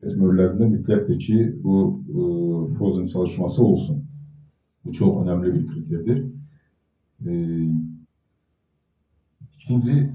tümörlerinde mütləqdir ki, bu Frozen çalışması olsun. Bu çok önemli bir kriterdir. İkinci,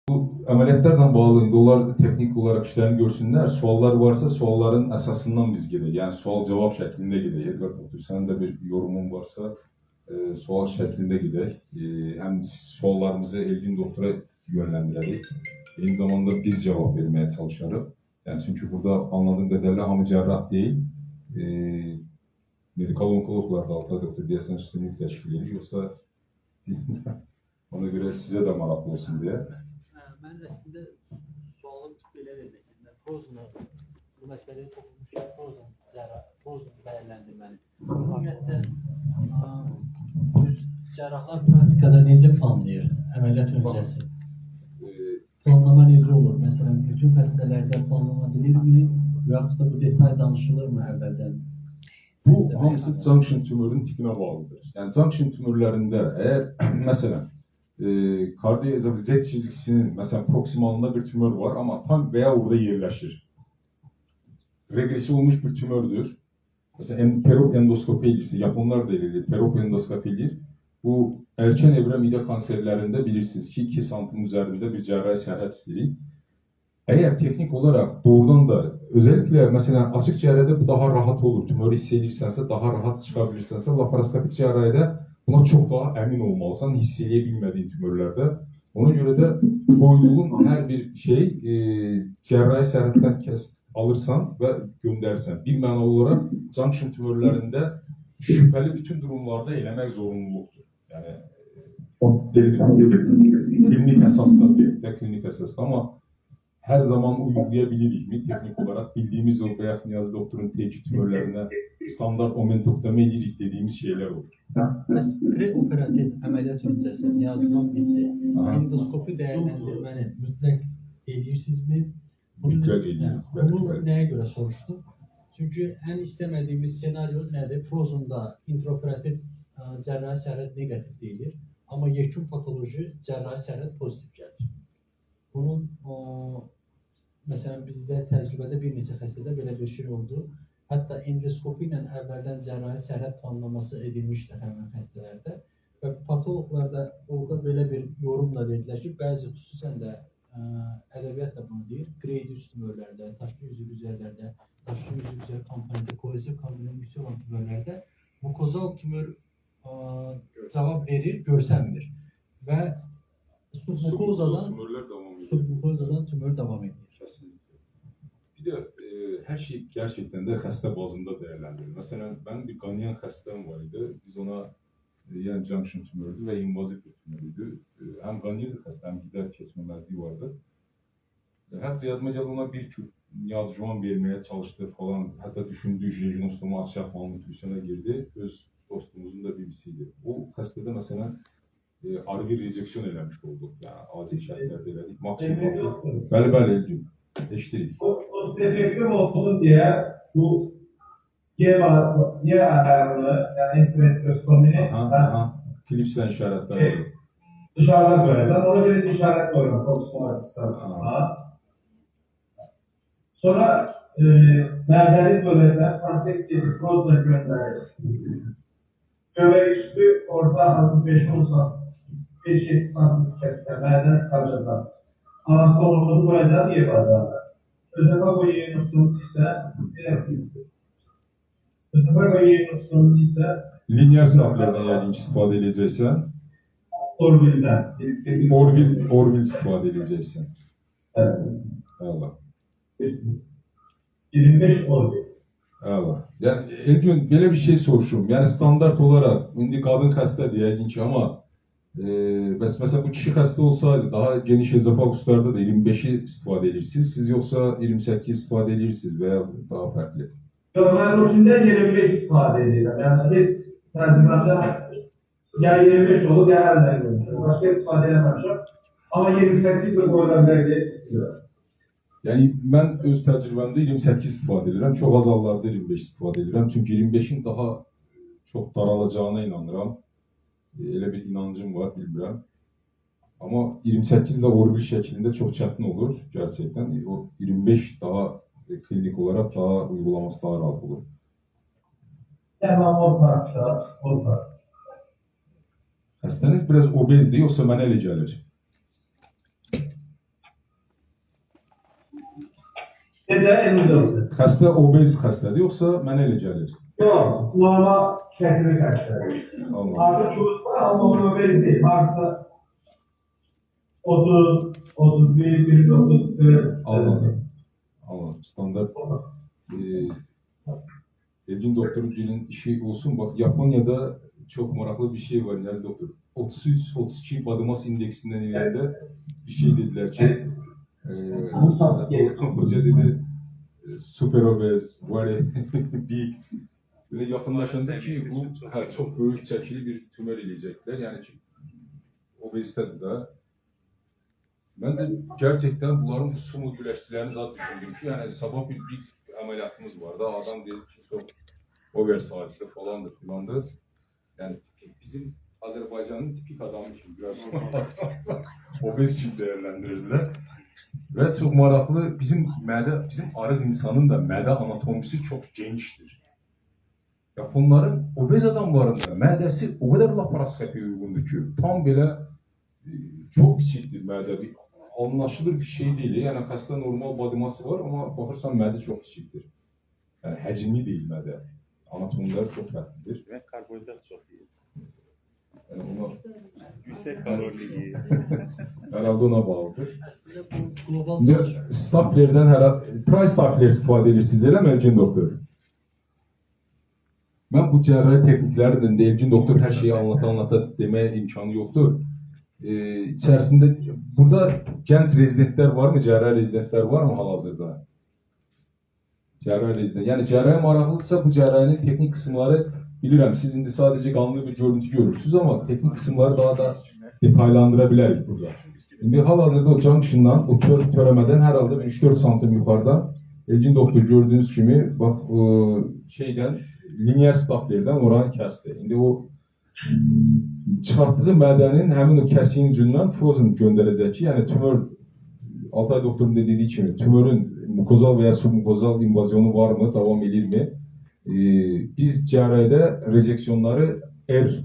bu ameliyatlarla bağlı, indi onlar teknik olarak işlerini görsünler. Suallar varsa sualların esasından biz gidelim. Yani sual-cevap şeklinde gidelim. Edward Doktor, senin de bir yorumun varsa sual şeklinde gidelim. Hem suallarımızı Elgin Doktor'a yönlendirelim. Aynı zamanda biz cevap vermeye çalışalım. Yani çünkü burada anladığım kadarıyla hamı cerrah değil. Medikal onkologlar da altta doktor diyesen üstünlük teşkil ediyor. Yoksa ona göre size de maraklı olsun diye. Ben de size sualım belə vermək istəyirəm. Frozen'ı, bu məsələyə toxunmuşam, Frozen dəyərləndirməni. Ümumiyyətlə, cərrahlar praktikada necə planlayır əməliyyat öncəsi? Planlama necə olur? Məsələn, bütün xəstələrdə planlama bilirmi? Yaxud da bu detay danışılır mı əvvəldən? Bu hamısı junction tümörün tipine bağlıdır. Yani junction tümörlerinde eğer mesela kardiyo Z çizgisinin mesela proksimalında bir tümör var ama tam veya orada yerleşir. Regresi olmuş bir tümördür. Mesela perop endoskopi ilgisi, Japonlar da ileri perop endoskopi ilir. Bu erken evre mide kanserlerinde bilirsiniz ki 2 santim üzerinde bir cerrahi sərhəd istirik. Eğer teknik olarak doğrudan da özellikle mesela açık cerrahide bu daha rahat olur. Tümörü hissedirsense daha rahat çıkabilirsense laparoskopik cerrahide buna çok daha emin olmalısın hissedebilmediğin tümörlerde. Ona göre de koyduğun her bir şey cerrahi sərhəddən alırsan ve göndersen. Bir mənalı olarak junction tümörlerinde şüpheli bütün durumlarda eləmək zorunluluktur. Yani klinik esasda değil de klinik esasda ama her zaman uygulayabiliriz mi? Teknik olarak bildiğimiz o veya Niyazi Doktor'un teki tümörlerine standart omentoktomi edirik dediğimiz şeyler olur. Preoperativ əməliyyat öncəsi yazılan bitti. Endoskopi dəyərləndirməni mütləq edirsinizmi? Mütləq edirik. Bunu nəyə görə soruşdum? Çünki ən istəmədiyimiz senaryo nədir? Frozen'da intraoperativ cərrahi sərhəd negativ deyilir. Amma yekun patoloji cərrahi sərhəd pozitiv gəlir. Bunun məsələn bizdə təcrübədə bir neçə xəstədə belə bir şey oldu. Hətta endoskopi ilə əvvəldən cərrahi sərhəd planlaması edilmişdir həmin xəstələrdə. Və patoloqlar da orada belə bir yorumla dedilər ki, bəzi xüsusən də ədəbiyyat da bunu deyir, gradius tümörlərdə, daşlı yüzük üzərlərdə, daşlı yüzük üzər komponenti, kohesiv komponenti olan tümörlərdə mukozal tümör cavab verir, görsənmir. Və submukozadan tümör devam ediyor. Kesinlikle. Bir de her şey gerçekten de hasta bazında değerlendirilir. Mesela ben bir ganyan hastam vardı. Biz ona yani junction tümördü ve invazif bir tümördü. Hem ganyan hasta hem gider kesmemezliği vardı. Hatta yazmacalı ona bir tür yazıcıvan vermeye çalıştı falan. Hatta düşündüğü jejunostoma aşağı falan nutrisyona girdi. Öz dostumuzun da birisiydi. O hastada mesela arı bir rezeksiyon eləmiş olduq. Yani acil şərtlərdə elədik. Maksimum bəli Elgin. Eşdirik. O efektif olsun diye bu yer ayarını yani endometriostomini klipslə işarətlər dışarıda koyacağım. Ona göre bir işaret koymak. Proksimal kısaltısına. Sonra merdanik bölümden konseksiye bir kozla gönderir. Göbek üstü orta azı 5-10 santim. 5-7 santim kestirmeden saracağız. Anastomumuzu koyacağız, yer bacağında. Özefa koyayım üstünlük ise Özefa koyayım üstünlük ise linear saplardan yani istifade edeceksen Orville'den. Orville istifade edeceksin. Evet. Allah. 25 Orville. Allah. Yani Elgin böyle bir şey soruşum. Yani standart olarak indi kadın hasta diyeceksin ki ama mesela bu kişi hasta olsaydı daha geniş ezofaguslarda da 25'i istifade edirsiniz. Siz yoksa 28 istifade edirsiniz veya daha farklı. Ben rutinde 25 istifade ediyorum. Yani biz tercümanca ya 25 olur ya elden görmüşüm. Başka istifade edemem. Ama 28 bir boydan diye düşünüyorum. Yani ben öz təcrübəmdə 28 istifadə edirəm. Çox az hallarda 25 istifadə edirəm. Çünki 25'in daha çox daralacağına inanıram. Elə bir inancım var, bilmirəm. Amma 28 də Orville şəklində çox çətin olur gerçekten. O 25 daha klinik olarak daha uygulaması daha rahat olur. Tamam, orta. Xəstəniz biraz obezdir, yoxsa mənə elə gəlir? Gece 54. Xəstə obez xəstədir, yoxsa mənə elə gəlir? Yok, normal şekilde kaçlar. Anladım. Artık çocuk var ama onu obez değil. Varsa 30, 31, 29, 40. Anladım. Anladım. Standart. Elgin doktorun dilin işi olsun. Bak Japonya'da çok meraklı bir şey var Niyazi doktor. 33-32 body mass indeksinden ileride bir şey dediler ki hoca dedi super obez, very big. Böyle yakınlaşınca ki bu çok büyük çəkili bir tümör eləyəcəklər. Yani ki obezitedir de. Ben de gerçekten bunların bu sumo güləşçilərini zaten düşündüm ki, yani sabah bir ameliyatımız var da adam dedi ki çok oversize'lı falandır filandır. Yani bizim Azerbaycan'ın tipik adamı için biraz obez için değerlendirdiler. Ve çok meraklı bizim arı insanın da mədə anatomisi çok geniştir. Japonların obez adamların da mədəsi o kadar laparoskopiya uygundur ki, tam belə çok kiçikdir mədə. Anlaşılır bir şey değil. Yani xəstə normal body mass'ı var ama baxırsan mədə çok kiçikdir. Yani həcmi değil mədə. Anatomları çok fərqlidir. Ve karbonhidrat çok iyi. Yani ona Yüksek kalorili. herhalde ona bağlıdır. Əslində bu qlobal İndi çalışma. Stapler'den herhalde price Stapler istifadə edirsiniz, eləmi Elgin doktor? Ben bu cerrahi tekniklerden de Elgin doktor her şeyi anlata demeye imkanı yoktur. İçerisinde burada genç rezidentler var mı? Cerrahi rezidentler var mı hal-hazırda? Cerrahi rezident. Yani cerrahi maraqlıdırsa bu cerrahinin teknik kısımları bilirəm. Siz indi sadece qanlı bir görüntü görürsünüz ama teknik kısımları daha da detaylandırabiliriz burada. İndi hal-hazırda o junction'dan, o törəmədən herhalde 3-4 santim yukarıda Elgin doktor gördüğünüz kimi bak şeyden linear staplerden oranı kəsdi. İndi o çıxartdığı mədənin həmin o kəsiyin ucundan frozen göndərəcək ki, yəni tümör Altay doktorun da dediği kimi tümörün mukozal veya submukozal invazyonu var mı, devam edir mi? Biz cerrahide rezeksiyonları R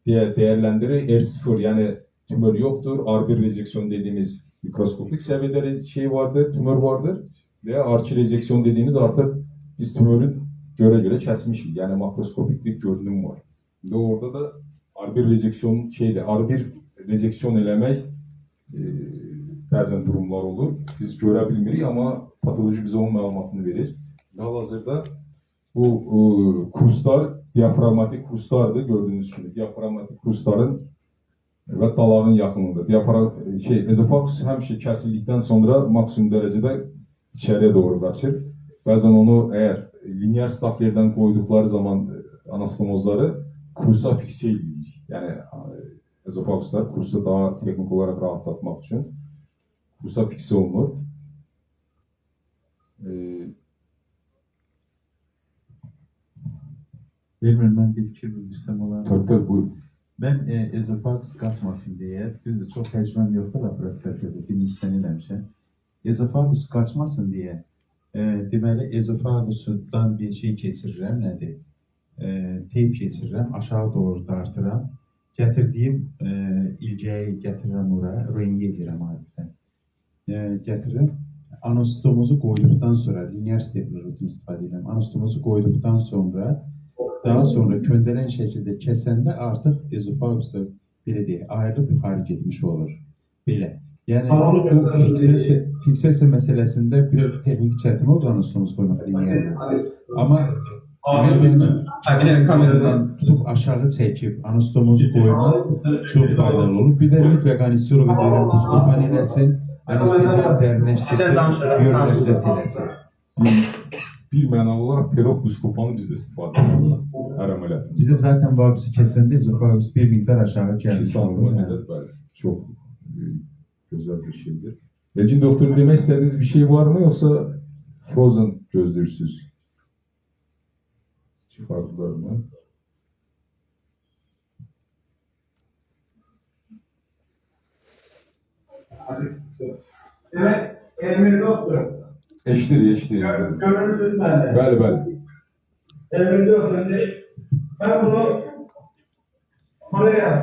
diye değerlendirir. R0 yani tümör yoktur. R1 rezeksiyon dediğimiz mikroskopik seviyede şey vardır, tümör vardır. Veya R2 rezeksiyon dediğimiz artık biz tümörün göre kesmişiz. Yani makroskopik bir görünüm var. Ve orada da R1 rezeksiyon R1 rezeksiyon eləmək bəzən durumlar olur. Biz görə bilmirik ama patoloji bize onun məlumatını verir. Hal-hazırda bu kurslar diafragmatik kurslardır gördüğünüz gibi. Diafragmatik kursların ve dalağın yaxınlığında. Ezofagus həmişə kəsildikdən sonra maksimum derecede içeriye doğru qaçır. Bəzən onu eğer linear staplerden koydukları zaman anastomozları kursa fikse edilir. Yani ezofaguslar kursa daha teknik olarak rahatlatmak için kursa fikse olunur. Bilmiyorum, ben bir fikir bildirsem olar. Tabii buyurun. Ben ezofagus qaçmasın diye, düzdür, çok tecrübem yoktu laparoskopiyada, bilinçten eləmişəm. Ezofagus qaçmasın diye, deməli ezofagusdan bir şey keçirirəm, nədir? Teyp keçirirəm, aşağı doğru dartıram. Gətirdiyim ilgəyi gətirirəm ora, röntgen edirəm adətən. Gətirirəm. Anastomozu qoyduqdan sonra, linear stapler rutin istifadə edirəm. Anastomozu qoyduqdan sonra, daha sonra köndələn şəkildə kəsəndə artıq ezofagusda belə deyək, ayrılıb yuxarı getmiş olur. Belə. Yəni bu fiksasiya məsələsində biraz texnik çətin olur anastomos qoymaq linearda. Amma kameradan tutup aşağı çekip anastomozu koymak çok faydalı olur. Bir de mütləq anesteziyoloq edirəm, buskopani eləsin, anesteziya dərinləşdirsin, görüləcəs eləsin. Bir mənalı olarak perokbuskopanı biz de istifadə ediyoruz her ameliyatımızda. Bizde zaten babüsü kesende ezofagus bir miktar aşağı gelmiş Sanma olur. nedir? Bəli. Çok güzel bir şeydir. Elgin doktor demək istediğiniz bir şey var mı yoksa frozen gözlürsüz? Çıkardılar mı? Evet, Emir Doktor. Eşitdir. Görürsünüz bende. Bəli. Elimde yok. Şimdi ben bunu Korea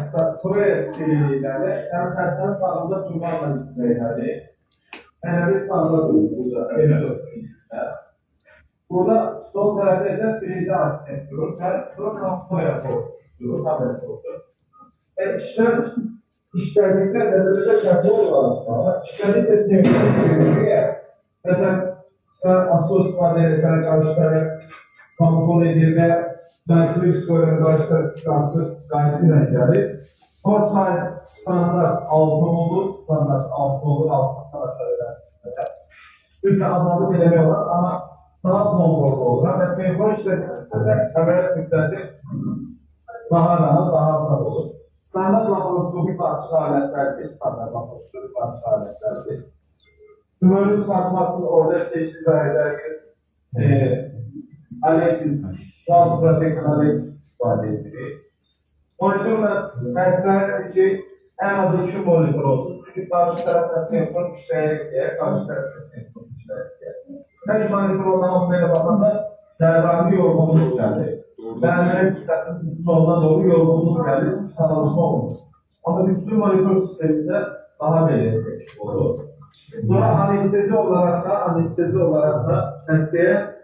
stiliyle, yani tersen sağında durmanla gitmeyi bir sağında burada. Burada sol tarafta ise birinci asistent durur. Sonra Korea durur. İşlerdeyse nezarete çarpı olarak işlerdeyse sevgiler. Mesela sen Asos vadeli sana karşı kontrol edilme, Netflix koyuna başka gayetiyle geldi. O standart altı olur, altı taraflarıyla. Üstü azaldık edemiyorlar ama daha konforlu olur. Ve senkron işletmesinde kamera müddeti daha rahat, daha asal olur. Standart laparoskopik açık aletlerdir, Tümörün çıkartmak için orada teşhis edersin. Alexis, Sağlık Protector Alexis ifade edilir. Monitörle mesleğindeki en az 2 monitör olsun. Çünkü karşı tarafta senkron işleyerek diye, karşı tarafta senkron işleyerek diye. Kaç monitör olan böyle bakanda cerrahi yorgunluk geldi. Ben sonuna doğru yorgunluk geldi, çalışma olmuş. Ama güçlü monitör sisteminde daha belirli olur. Sonra anestezi olarak da hastaya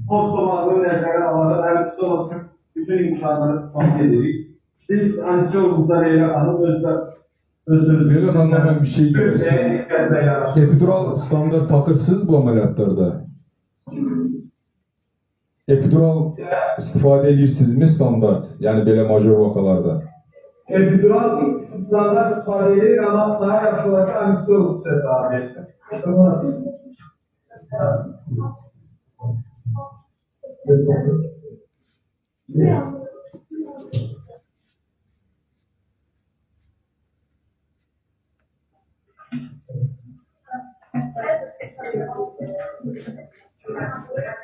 post-somalı nəzərə alaraq həmçinin olsun bütün imkanları istifadə edirik. Biz anesteziyologumuzdan Leyla Hanım Leyla Hanım'a ben bir şey görüyorsun. Epidural standart takırsınız bu ameliyatlarda. Epidural istifade edirsiniz mi standart? Yani böyle major vakalarda. Epidural standart istifadə edirik ama daha yaxşı olaraq anesteziyolog sizə daha versin.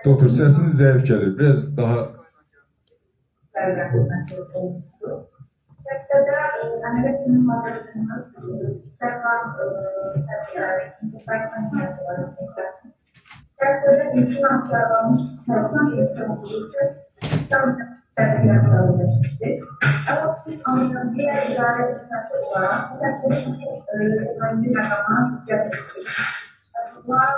Doktor sesiniz zayıf gelir. Biraz daha Dersleri mümkün askerlanmış, insan insan olduğu için insan dersler sağlayacaktır. Ama siz anlayan diğer idare etmesi olarak derslerin önemli rakamlar yapabilirsiniz. Bunlar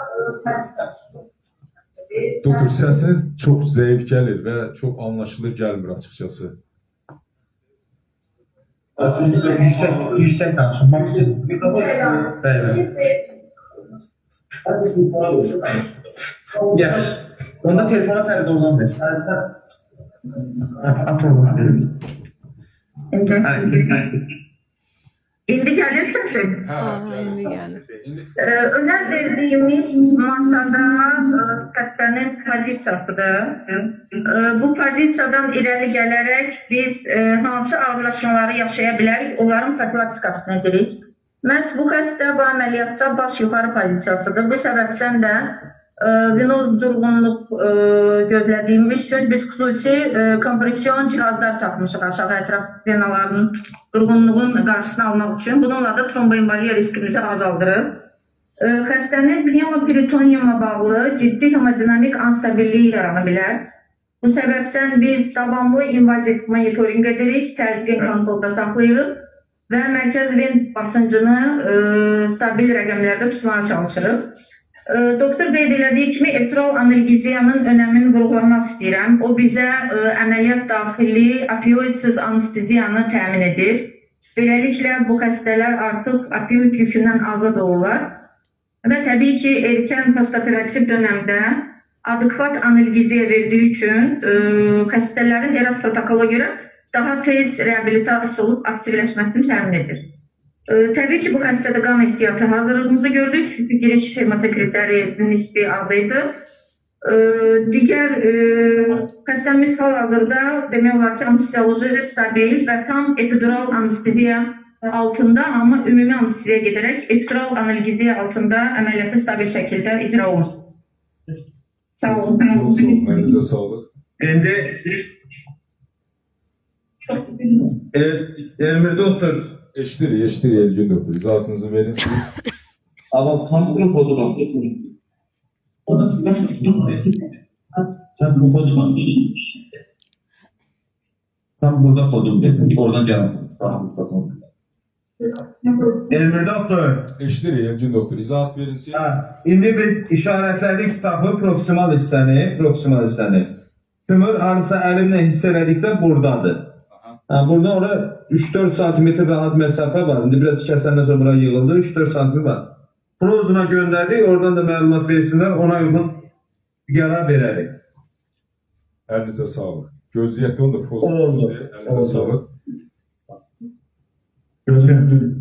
doktor sesiniz çok zayıf gelir ve çok anlaşılır gelmir açıkçası. Yüksek danışın. Maksimum mikrofon. Yaxşı. Onda telefona fərqi olan verir. At oğlum. İndi gəlir səsin. İndi gəlir. Önər verdiyimiz masada xəstənin pozisiyasıdır. Bu pozisiyadan irəli gələrək biz hansı ağırlaşmaları yaşaya bilərik, onların profilaktikasını edirik. Məhz bu xəstə bu əməliyyatda baş yuxarı pozisiyasıdır. Bu səbəbdən də venoz durğunluq gözlədiyimiz üçün biz xüsusi kompresyon cihazlar tapmışıq aşağı ətraf venalarının durğunluğun qarşısını almaq üçün. Bununla da tromboemboliya riskimizi azaldırır. Xəstənin pneumoperitoniuma bağlı ciddi hemodinamik anstabilliyi yarana bilər. Bu səbəbdən biz davamlı invaziv monitoring edirik, təzyiqin kontrolda saxlayırıq və mərkəz ven basıncını stabil rəqəmlərdə tutmaya çalışırıq. Doktor qeyd elədiyi kimi epidural analgeziyanın önəmini vurğulamaq istəyirəm. O bizə əməliyyat daxili opioidsiz anesteziyanı təmin edir. Beləliklə bu xəstələr artıq opioid yükündən azad olurlar. Və təbii ki, erkən postoperativ dönəmdə adekvat analgeziya verdiyi üçün xəstələrin ERAS protokola görə daha tez reabilitasiya olub aktivləşməsini təmin edir. Təbii ki, bu xəstədə qan ehtiyatı hazırlığımızı gördük. Giriş hematokritləri nisbi az idi. Digər xəstəmiz hal-hazırda demək olar ki, anestezioloji stabil və tam epidural anesteziya altında, amma ümumi anesteziya gedərək epidural analgeziya altında əməliyyatı stabil şəkildə icra olunur. Sağ olun. Çok sağ olun. Elinize sağlık. Emir doktor. Eşittir Elgin doktor. İzahatınızı verin. Ama tam bunu kodu Sen bu kodu bak. Tam burada kodum dedim. Oradan cevap. Tamam, satın. Elmir doktor. Eşitdir Elgin doktor. İzahat verin siz. Ha, indi biz işaretlədik kitabı proksimal hissəni. Tümür harısa əlimlə hiss elədikdə buradadır. Aha. Ha, burada orada 3-4 santimetr rahat məsafə var. İndi biraz kəsəndən sonra bura yığıldı. 3-4 santimetr var. Frozuna göndərdik. Oradan da məlumat versinlər. Ona uyğun qərar verərik. Elinize sağlık. Gözleyek de onu da frozen Oldu. gözleyek. Elinize Oldu. sağlık. Gözləyək.